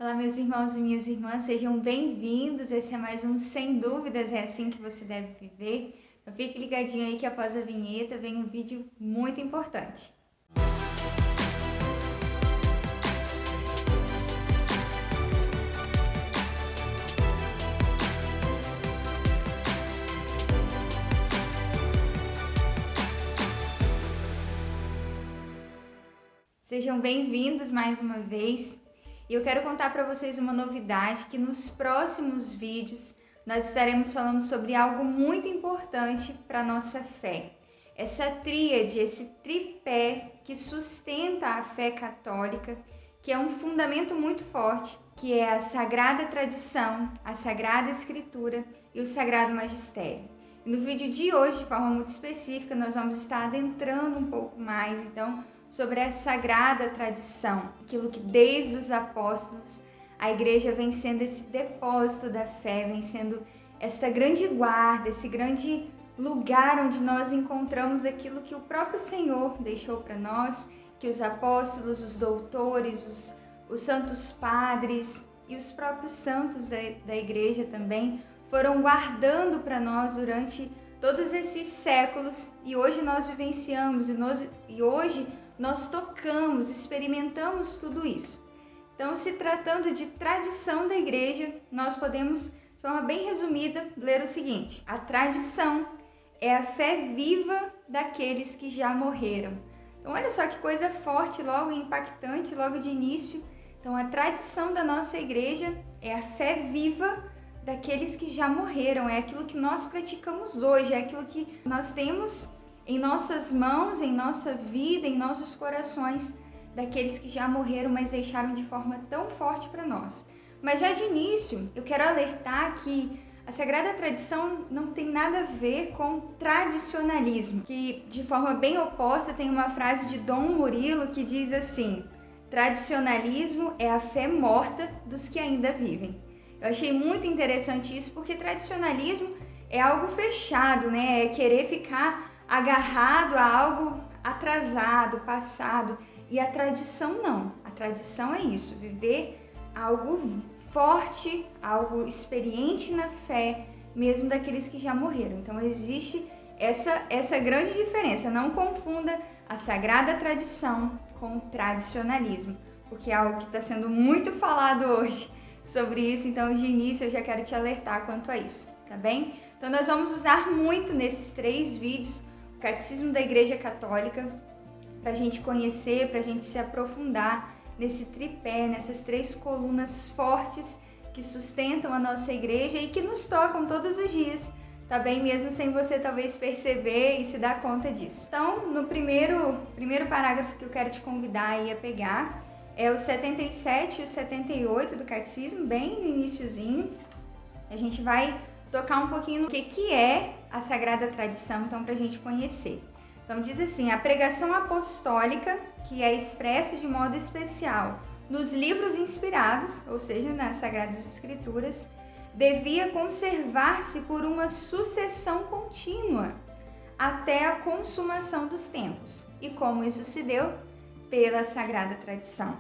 Olá, meus irmãos e minhas irmãs, sejam bem-vindos. Esse é mais um Sem Dúvidas, é assim que você deve viver. Então fique ligadinho aí que após a vinheta vem um vídeo muito importante. Sejam bem-vindos mais uma vez. E eu quero contar para vocês uma novidade, que nos próximos vídeos nós estaremos falando sobre algo muito importante para a nossa fé. Essa tríade, esse tripé que sustenta a fé católica, que é um fundamento muito forte, que é a Sagrada Tradição, a Sagrada Escritura e o Sagrado Magistério. E no vídeo de hoje, de forma muito específica, nós vamos estar adentrando um pouco mais, então, sobre a Sagrada Tradição, aquilo que desde os apóstolos a igreja vem sendo esse depósito da fé, vem sendo esta grande guarda, esse grande lugar onde nós encontramos aquilo que o próprio Senhor deixou para nós, que os apóstolos, os doutores, os santos padres e os próprios santos da igreja também foram guardando para nós durante todos esses séculos, e hoje nós vivenciamos e hoje nós tocamos, experimentamos tudo isso. Então, se tratando de tradição da igreja, nós podemos, de forma bem resumida, ler o seguinte: a tradição é a fé viva daqueles que já morreram. Então, olha só que coisa forte, logo impactante, logo de início. Então, a tradição da nossa igreja é a fé viva daqueles que já morreram, é aquilo que nós praticamos hoje, é aquilo que nós temos em nossas mãos, em nossa vida, em nossos corações, daqueles que já morreram, mas deixaram de forma tão forte para nós. Mas já de início, eu quero alertar que a Sagrada Tradição não tem nada a ver com tradicionalismo, que de forma bem oposta tem uma frase de Dom Murilo que diz assim: tradicionalismo é a fé morta dos que ainda vivem. Eu achei muito interessante isso, porque tradicionalismo é algo fechado, né? É querer ficar agarrado a algo atrasado, passado, e a tradição não. A tradição é isso, viver algo forte, algo experiente na fé, mesmo daqueles que já morreram. Então existe essa grande diferença. Não confunda a Sagrada Tradição com o tradicionalismo, porque é algo que está sendo muito falado hoje sobre isso. Então, de início, eu já quero te alertar quanto a isso, tá bem? Então, nós vamos usar muito nesses 3 vídeos o Catecismo da Igreja Católica, para a gente conhecer, para a gente se aprofundar nesse tripé, nessas 3 colunas fortes que sustentam a nossa igreja e que nos tocam todos os dias, tá bem? Mesmo sem você talvez perceber e se dar conta disso. Então, no primeiro parágrafo que eu quero te convidar aí a pegar é o 77 e o 78 do Catecismo, bem no iniciozinho. A gente vai tocar um pouquinho no que é a Sagrada Tradição, então, para a gente conhecer. Então, diz assim: a pregação apostólica, que é expressa de modo especial nos livros inspirados, ou seja, nas Sagradas Escrituras, devia conservar-se por uma sucessão contínua até a consumação dos tempos. E como isso se deu? Pela Sagrada Tradição.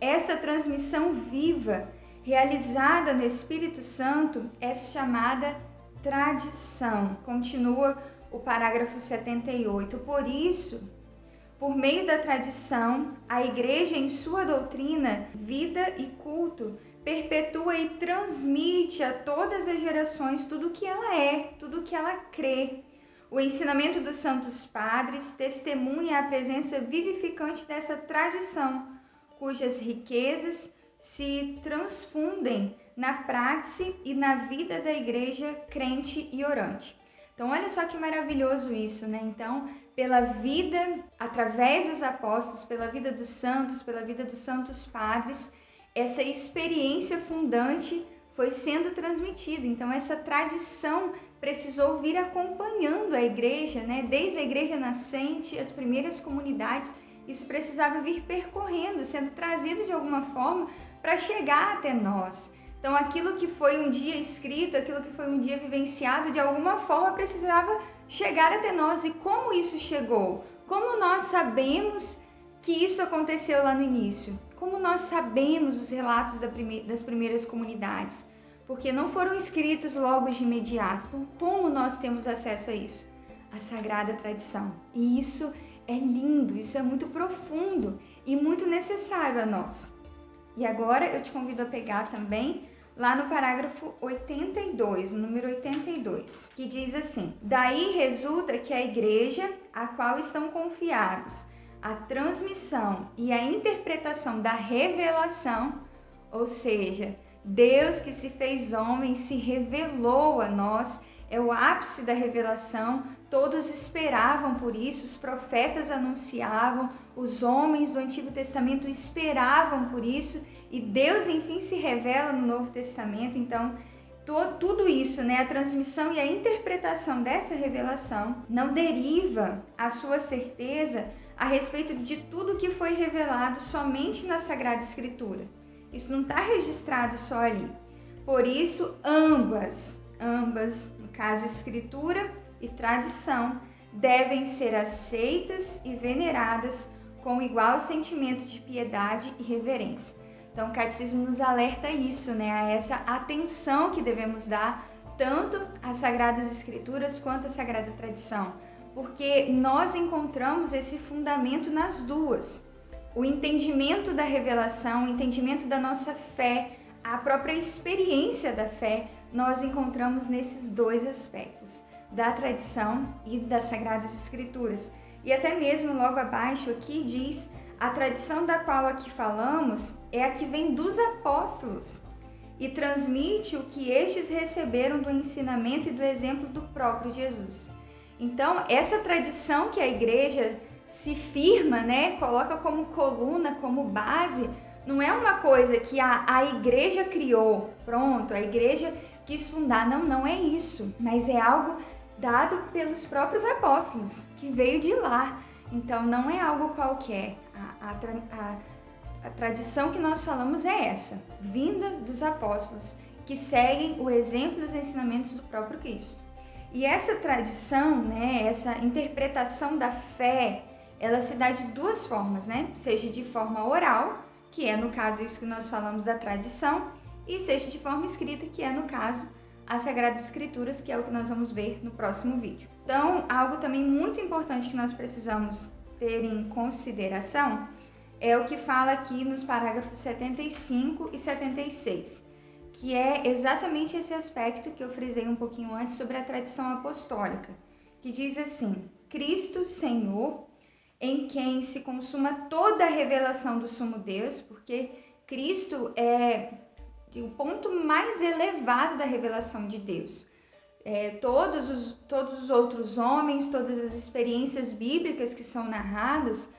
Essa transmissão viva, realizada no Espírito Santo, é chamada tradição. Continua o parágrafo 78. Por isso, por meio da tradição, a Igreja, em sua doutrina, vida e culto, perpetua e transmite a todas as gerações tudo o que ela é, tudo o que ela crê. O ensinamento dos santos padres testemunha a presença vivificante dessa tradição, cujas riquezas se transfundem na praxe e na vida da igreja crente e orante. Então, olha só que maravilhoso isso, né? Então, pela vida, através dos apóstolos, pela vida dos santos, pela vida dos santos padres, essa experiência fundante foi sendo transmitida. Então, essa tradição precisou vir acompanhando a igreja, né? Desde a igreja nascente, as primeiras comunidades, isso precisava vir percorrendo, sendo trazido de alguma forma para chegar até nós. Então, aquilo que foi um dia escrito, aquilo que foi um dia vivenciado, de alguma forma precisava chegar até nós. E como isso chegou? Como nós sabemos que isso aconteceu lá no início? Como nós sabemos os relatos das primeiras comunidades? Porque não foram escritos logo de imediato. Então, como nós temos acesso a isso? A sagrada tradição. E isso é lindo, isso é muito profundo e muito necessário a nós. E agora eu te convido a pegar também lá no parágrafo 82, o número 82, que diz assim: daí resulta que a igreja, a qual estão confiados a transmissão e a interpretação da revelação, ou seja, Deus que se fez homem se revelou a nós, é o ápice da revelação, todos esperavam por isso, os profetas anunciavam, os homens do Antigo Testamento esperavam por isso, e Deus enfim se revela no Novo Testamento. Então, tudo isso, né, a transmissão e a interpretação dessa revelação não deriva a sua certeza a respeito de tudo que foi revelado somente na Sagrada Escritura. Isso não está registrado só ali. Por isso, ambas, no caso Escritura e tradição, devem ser aceitas e veneradas com igual sentimento de piedade e reverência. Então, o Catecismo nos alerta isso, né, a essa atenção que devemos dar tanto às Sagradas Escrituras quanto à Sagrada Tradição, porque nós encontramos esse fundamento nas duas. O entendimento da revelação, o entendimento da nossa fé, a própria experiência da fé, nós encontramos nesses dois aspectos, da tradição e das Sagradas Escrituras. E até mesmo logo abaixo aqui diz: a tradição da qual aqui falamos é a que vem dos apóstolos e transmite o que estes receberam do ensinamento e do exemplo do próprio Jesus. Então, essa tradição que a igreja se firma, né, coloca como coluna, como base, não é uma coisa que a igreja criou, pronto, a igreja quis fundar, não é isso, mas é algo dado pelos próprios apóstolos, que veio de lá. Então, não é algo qualquer. A tradição que nós falamos é essa, vinda dos apóstolos, que seguem o exemplo e os ensinamentos do próprio Cristo. E essa tradição, né, essa interpretação da fé, ela se dá de duas formas, né? Seja de forma oral, que é no caso isso que nós falamos da tradição, e seja de forma escrita, que é no caso as Sagradas Escrituras, que é o que nós vamos ver no próximo vídeo. Então, algo também muito importante que nós precisamos ter em consideração é o que fala aqui nos parágrafos 75 e 76, que é exatamente esse aspecto que eu frisei um pouquinho antes sobre a tradição apostólica, que diz assim: Cristo Senhor, em quem se consuma toda a revelação do sumo Deus, porque Cristo é o ponto mais elevado da revelação de Deus. Todos os outros homens, todas as experiências bíblicas que são narradas,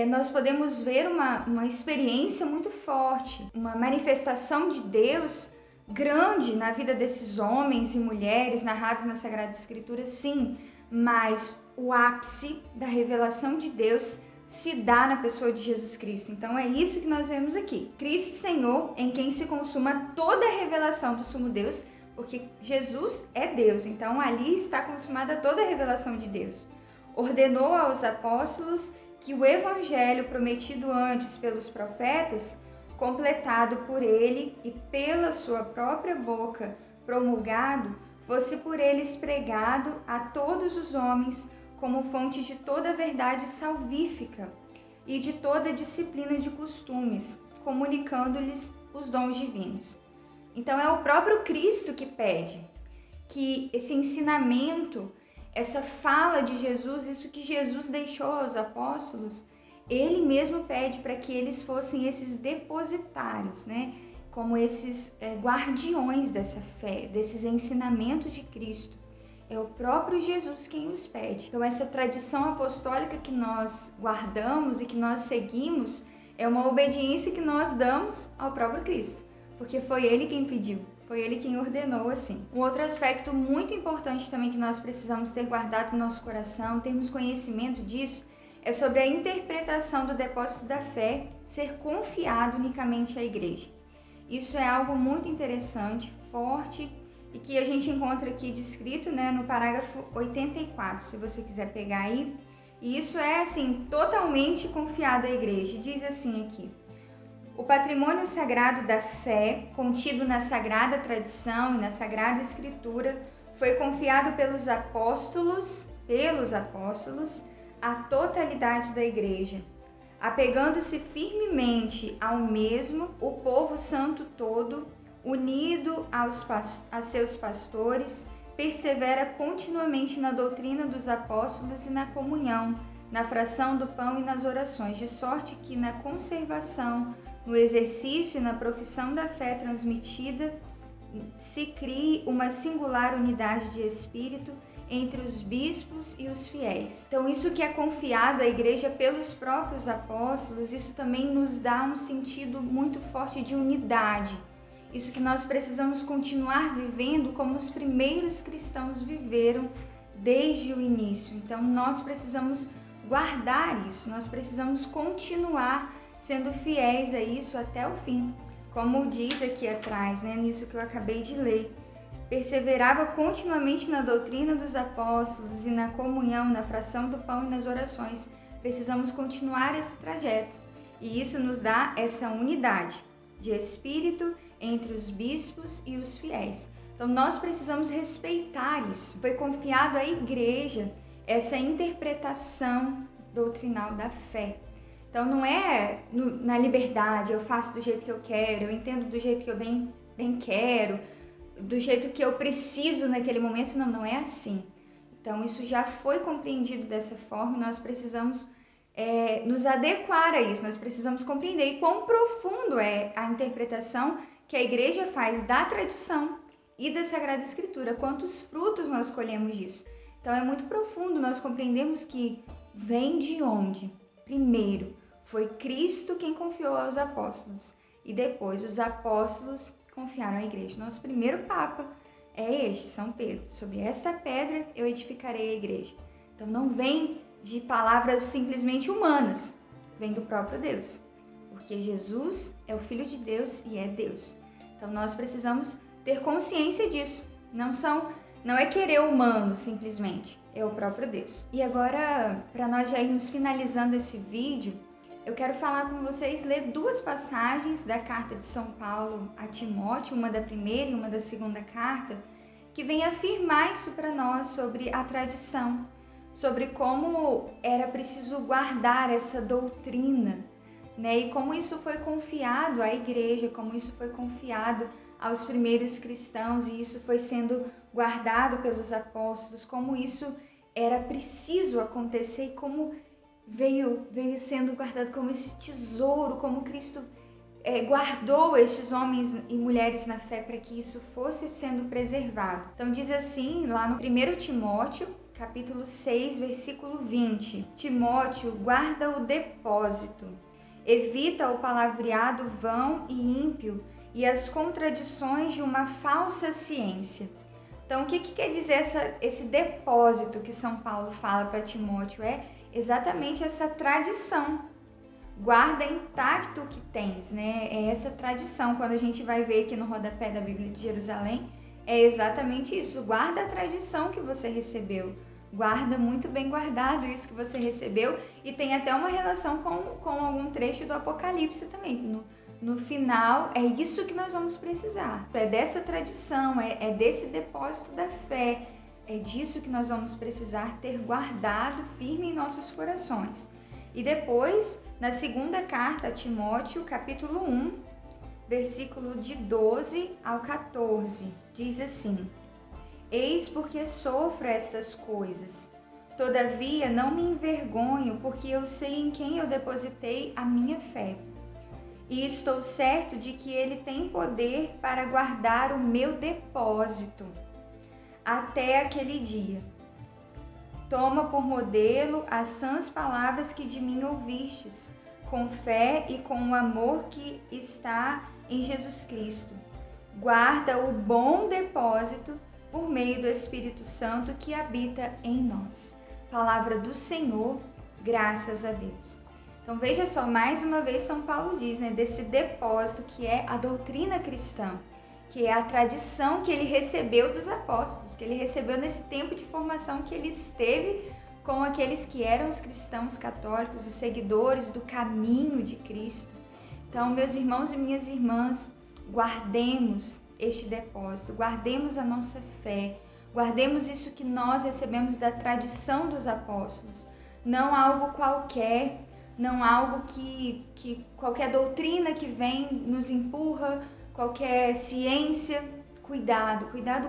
nós podemos ver uma experiência muito forte, uma manifestação de Deus grande na vida desses homens e mulheres narrados na Sagrada Escritura, sim, mas o ápice da revelação de Deus se dá na pessoa de Jesus Cristo. Então é isso que nós vemos aqui. Cristo Senhor, em quem se consuma toda a revelação do sumo Deus, porque Jesus é Deus, então ali está consumada toda a revelação de Deus. Ordenou aos apóstolos que o evangelho prometido antes pelos profetas, completado por ele e pela sua própria boca promulgado, fosse por eles pregado a todos os homens como fonte de toda a verdade salvífica e de toda a disciplina de costumes, comunicando-lhes os dons divinos. Então é o próprio Cristo que pede que esse ensinamento, essa fala de Jesus, isso que Jesus deixou aos apóstolos, ele mesmo pede para que eles fossem esses depositários, né? Como esses guardiões dessa fé, desses ensinamentos de Cristo. É o próprio Jesus quem os pede. Então essa tradição apostólica que nós guardamos e que nós seguimos é uma obediência que nós damos ao próprio Cristo, porque foi ele quem pediu, foi ele quem ordenou assim. Um outro aspecto muito importante também que nós precisamos ter guardado no nosso coração, termos conhecimento disso, é sobre a interpretação do depósito da fé ser confiado unicamente à igreja. Isso é algo muito interessante, forte, e que a gente encontra aqui descrito, né, no parágrafo 84, se você quiser pegar aí. E isso é, assim, totalmente confiado à igreja. Diz assim aqui: O patrimônio sagrado da fé, contido na Sagrada Tradição e na Sagrada Escritura, foi confiado pelos apóstolos, à totalidade da Igreja. Apegando-se firmemente ao mesmo, o povo santo todo, unido a seus pastores, persevera continuamente na doutrina dos apóstolos e na comunhão, na fração do pão e nas orações, de sorte que na conservação, no exercício e na profissão da fé transmitida, se crie uma singular unidade de espírito entre os bispos e os fiéis. Então, isso que é confiado à Igreja pelos próprios apóstolos, isso também nos dá um sentido muito forte de unidade. Isso que nós precisamos continuar vivendo como os primeiros cristãos viveram desde o início. Então, nós precisamos guardar isso, nós precisamos continuar sendo fiéis a isso até o fim. Como diz aqui atrás, nisso que eu acabei de ler. Perseverava continuamente na doutrina dos apóstolos e na comunhão, na fração do pão e nas orações. Precisamos continuar esse trajeto. E isso nos dá essa unidade de espírito entre os bispos e os fiéis. Então nós precisamos respeitar isso. Foi confiado à Igreja essa interpretação doutrinal da fé. Então não é na liberdade, eu faço do jeito que eu quero, eu entendo do jeito que eu bem quero, do jeito que eu preciso naquele momento. Não é assim. Então isso já foi compreendido dessa forma, nós precisamos nos adequar a isso, nós precisamos compreender quão profundo é a interpretação que a Igreja faz da tradição e da Sagrada Escritura, quantos frutos nós colhemos disso. Então é muito profundo, nós compreendemos que vem de onde? Primeiro, foi Cristo quem confiou aos apóstolos e depois os apóstolos confiaram à Igreja. Nosso primeiro Papa é este, São Pedro. Sobre essa pedra eu edificarei a Igreja. Então não vem de palavras simplesmente humanas, vem do próprio Deus, porque Jesus é o Filho de Deus e é Deus. Então nós precisamos ter consciência disso. Não é querer humano simplesmente, é o próprio Deus. E agora, para nós já irmos finalizando esse vídeo, eu quero falar com vocês, ler duas passagens da carta de São Paulo a Timóteo, uma da primeira e uma da segunda carta, que vem afirmar isso para nós sobre a tradição, sobre como era preciso guardar essa doutrina, e como isso foi confiado à Igreja, como isso foi confiado aos primeiros cristãos e isso foi sendo guardado pelos apóstolos, como isso era preciso acontecer e como veio sendo guardado como esse tesouro, como Cristo guardou estes homens e mulheres na fé para que isso fosse sendo preservado. Então diz assim, lá no 1 Timóteo, capítulo 6, versículo 20. Timóteo, guarda o depósito, evita o palavreado vão e ímpio e as contradições de uma falsa ciência. Então, o que quer dizer esse depósito que São Paulo fala para Timóteo? É exatamente essa tradição. Guarda intacto o que tens, É essa tradição. Quando a gente vai ver aqui no rodapé da Bíblia de Jerusalém, é exatamente isso. Guarda a tradição que você recebeu. Guarda muito bem guardado isso que você recebeu. E tem até uma relação com algum trecho do Apocalipse também. No final, é isso que nós vamos precisar. É dessa tradição, é desse depósito da fé. É disso que nós vamos precisar ter guardado firme em nossos corações. E depois, na segunda carta a Timóteo, capítulo 1, versículo de 12 ao 14, diz assim: Eis porque sofro estas coisas. Todavia não me envergonho, porque eu sei em quem eu depositei a minha fé. E estou certo de que ele tem poder para guardar o meu depósito até aquele dia. Toma por modelo as sãs palavras que de mim ouvistes, com fé e com o amor que está em Jesus Cristo. Guarda o bom depósito por meio do Espírito Santo que habita em nós. Palavra do Senhor, graças a Deus. Então veja só, mais uma vez São Paulo diz, desse depósito que é a doutrina cristã, que é a tradição que ele recebeu dos apóstolos, que ele recebeu nesse tempo de formação que ele esteve com aqueles que eram os cristãos católicos, os seguidores do caminho de Cristo. Então, meus irmãos e minhas irmãs, guardemos este depósito, guardemos a nossa fé, guardemos isso que nós recebemos da tradição dos apóstolos, não algo qualquer, não algo que qualquer doutrina que vem nos empurra, qualquer ciência. Cuidado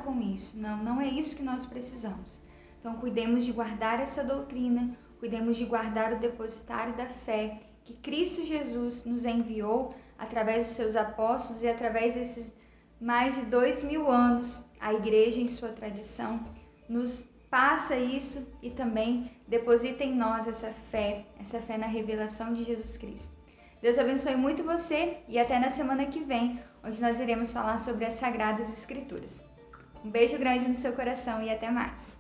com isso, não é isso que nós precisamos. Então, cuidemos de guardar essa doutrina, cuidemos de guardar o depositário da fé que Cristo Jesus nos enviou através dos seus apóstolos e através desses mais de 2000 anos, a igreja em sua tradição nos passa isso e também deposita em nós essa fé na revelação de Jesus Cristo. Deus abençoe muito você e até na semana que vem, onde nós iremos falar sobre as Sagradas Escrituras. Um beijo grande no seu coração e até mais!